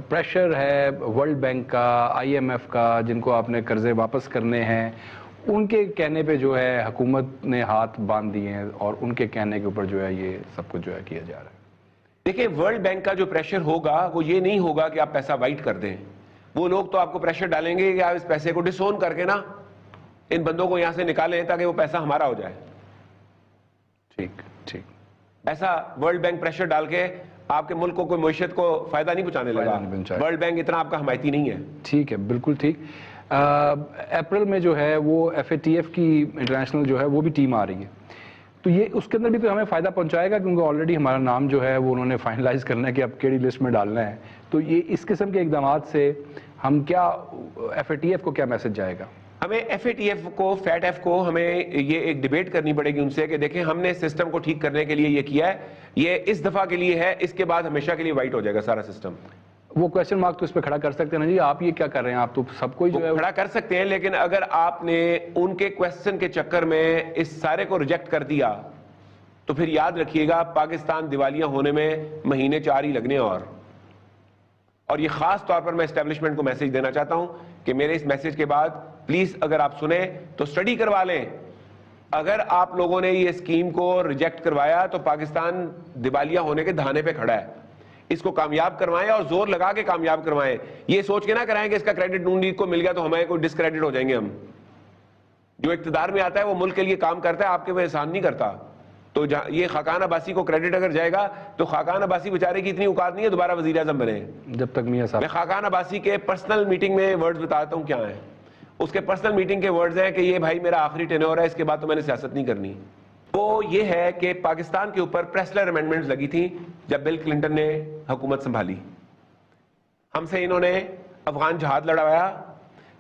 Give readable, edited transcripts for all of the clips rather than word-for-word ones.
Pressure ہے world bank کا، I am F کا، جن کو آپ نے قرضے واپس کرنے ہیں، ان کے کہنے پہ جو ہے حکومت نے ہاتھ باندھ دیے ہیں اور ان کے کہنے کے اوپر جو ہے یہ سب کچھ جو ہے کیا جا رہا ہے؟ دیکھیں، ورلڈ بینک کا جو پریشر ہوگا وہ یہ نہیں ہوگا کہ آپ پیسہ وائٹ کر دیں. وہ لوگ تو آپ کو پریشر ڈالیں گے کہ آپ اس پیسے کو ڈس اون کر کے نا ان بندوں کو یہاں سے نکالیں تاکہ وہ پیسہ ہمارا ہو جائے. ٹھیک ٹھیک. ایسا ورلڈ بینک پریشر ڈال کے آپ کے ملک کو کوئی معیشت کو فائدہ نہیں پہنچانے لگا. ورلڈ بینک اتنا آپ کا حمایتی نہیں ہے. ٹھیک ہے، بالکل ٹھیک. اپریل میں جو ہے وہ ایف اے ٹی ایف کی انٹرنیشنل جو ہے وہ بھی ٹیم آ رہی ہے، تو یہ اس کے اندر بھی تو ہمیں فائدہ پہنچائے گا، کیونکہ آلریڈی ہمارا نام جو ہے وہ انہوں نے فائنلائز کرنا ہے کہ اب کیڑی لسٹ میں ڈالنا ہے. تو یہ اس قسم کے اقدامات سے ہم کیا ایف اے ٹی ایف کو کیا میسج جائے گا؟ ہمیں ایف اے ٹی ایف کو، فیٹ ایف کو ہمیں یہ ایک ڈیبیٹ کرنی پڑے گی ان سے کہ دیکھیں ہم نے سسٹم کو ٹھیک کرنے کے لیے یہ کیا ہے، یہ اس دفعہ کے لیے ہے، اس کے بعد ہمیشہ کے لیے وائٹ ہو جائے گا سارا سسٹم. وہ کویسچن مارک تو اس پہ کھڑا کر سکتے ہیں نا جی، آپ یہ کیا کر رہے ہیں؟ آپ تو سب کو جو ہے کھڑا کر سکتے ہیں، لیکن اگر آپ نے ان کے کویسچن کے چکر میں اس سارے کو ریجیکٹ کر دیا تو پھر یاد رکھیے گا پاکستان دیوالیہ ہونے میں مہینے 4 ہی لگنے. اور یہ خاص طور پر میں اسٹیبلشمنٹ کو میسج دینا چاہتا ہوں کہ میرے اس میسج کے بعد پلیز اگر آپ سنیں تو اسٹڈی کروا لیں. اگر آپ لوگوں نے یہ اسکیم کو ریجیکٹ کروایا تو پاکستان دیوالیہ ہونے کے دہانے پہ کھڑا ہے. اس کو کامیاب کروائیں اور زور لگا کے کامیاب کروائیں. یہ سوچ کے نہ کرائیں کہ اس کا کریڈٹ نون لیگ کو مل گیا تو ہمیں کوئی ڈسکریڈٹ ہو جائیں گے. ہم جو اقتدار میں آتا ہے وہ ملک کے لیے کام کرتا ہے، آپ کے وہ احسان نہیں کرتا. تو یہ خاقان عباسی کو کریڈٹ اگر جائے گا تو خاقان عباسی بیچارے کی اتنی اوقات نہیں ہے دوبارہ وزیر اعظم بنے جب تک میاں صاحب. میں خاقان عباسی کے پرسنل میٹنگ میں ورڈز بتاتا ہوں کیا ہیں. اس کے پرسنل میٹنگ کے ورڈز ہیں کہ یہ بھائی میرا آخری ٹینیور ہے، اس کے بعد تو میں نے سیاست نہیں کرنی. وہ یہ ہے کہ پاکستان کے اوپر پریسلر امینڈمنٹس لگی تھیں جب بل کلنٹن نے حکومت سنبھالی. ہم سے انہوں نے افغان جہاد لڑوایا،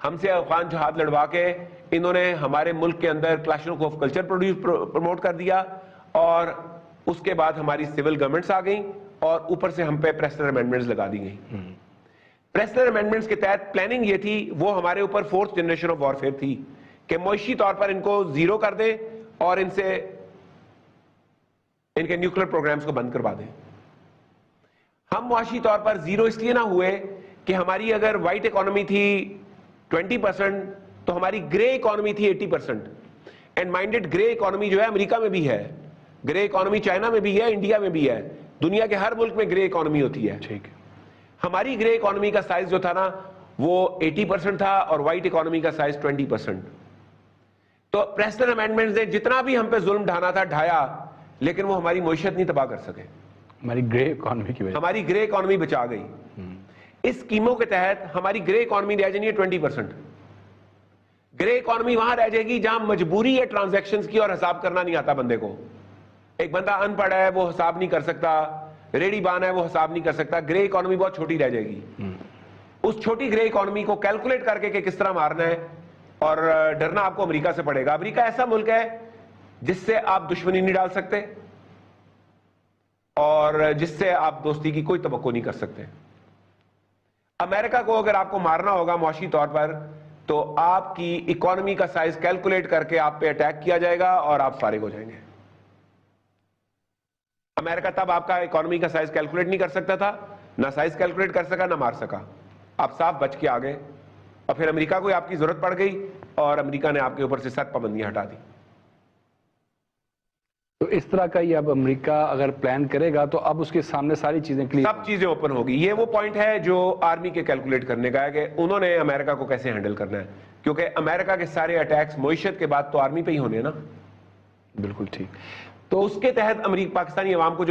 ہم سے افغان جہاد لڑوا کے انہوں نے ہمارے ملک کے اندر کلاشنکوف آف کلچر پروموٹ کر دیا، اور اس کے بعد ہماری سول گورنمنٹس آ گئیں اور اوپر سے ہم پہ پریسلر امینڈمنٹس لگا دی گئیں. پریسلر امینڈمنٹس کے تحت پلاننگ یہ تھی، وہ ہمارے اوپر 4th جنریشن آف وارفیئر تھی کہ معاشی طور پر ان کو زیرو کر دیں اور ان سے ان کے نیوکلیر پروگرامز کو بند کروا دیں. ہم معاشی طور پر زیرو اس لیے نہ ہوئے کہ ہماری اگر وائٹ اکانومی تھی 20% تو ہماری گرے اکانومی تھی 80%. اینڈ مائنڈڈ گرے اکانومی جو ہے امریکہ میں بھی ہے، گرے اکانومی چائنا میں بھی ہے، انڈیا میں بھی ہے، دنیا کے ہر ملک میں گرے اکانومی ہوتی ہے. ٹھیک ہے. ہماری گرے اکانومی کا سائز جو تھا نا وہ 80% تھا اور وائٹ اکانومی کا سائز 20%. تو پریسلر امینڈمنٹس نے جتنا بھی ہم پہ ظلم ڈھانا تھا ڈھایا، لیکن وہ ہماری معیشت نہیں تباہ کر سکے. ہماری گرے اکانومی کی وجہ ہماری گرے اکانومی بچا گئی. اس اسکیموں کے تحت ہماری گرے اکانومی رہ جانی ہے 20%. گرے اکانومی وہاں رہ جائے گی جہاں مجبوری ہے ٹرانزیکشنز کی اور حساب کرنا نہیں آتا بندے کو. ایک بندہ ان پڑھ ہے وہ حساب نہیں کر سکتا، ریڑی بان ہے وہ حساب نہیں کر سکتا. گرے اکانومی بہت چھوٹی رہ جائے گی. اس چھوٹی گرے اکانومی کو کیلکولیٹ کر کے کہ کس طرح مارنا ہے، اور ڈرنا آپ کو امریکہ سے پڑے گا. امریکہ ایسا ملک ہے جس سے آپ دشمنی نہیں ڈال سکتے اور جس سے آپ دوستی کی کوئی توقع نہیں کر سکتے. امریکہ کو اگر آپ کو مارنا ہوگا معاشی طور پر تو آپ کی اکانومی کا سائز کیلکولیٹ کر کے آپ پہ اٹیک کیا جائے گا اور آپ فارغ ہو جائیں گے. امریکہ تب آپ کا اکانومی کا سائز کیلکولیٹ نہیں کر سکتا تھا، نہ سائز کیلکولیٹ کر سکا نہ مار سکا. آپ صاف بچ کے آ گئے اور پھر امریکہ کو آپ کی ضرورت پڑ گئی اور امریکہ نے آپ کے اوپر سے سخت پابندیاں ہٹا دی. تو اس طرح کا یہ اب امریکہ اگر پلان کرے گا تو اب اس کے سامنے ساری چیزیں کلیئر، سب چیزیں اوپن ہوگی. یہ وہ پوائنٹ ہے جو آرمی کے کیلکولیٹ کرنے کا ہے کہ انہوں نے امریکہ کو کیسے ہینڈل کرنا ہے، کیونکہ امریکہ کے سارے اٹیکس معیشت کے بعد تو آرمی پہ ہی ہونے ہیں نا. بالکل ٹھیک. تو اس کے تحت پاکستانی عوام کو جو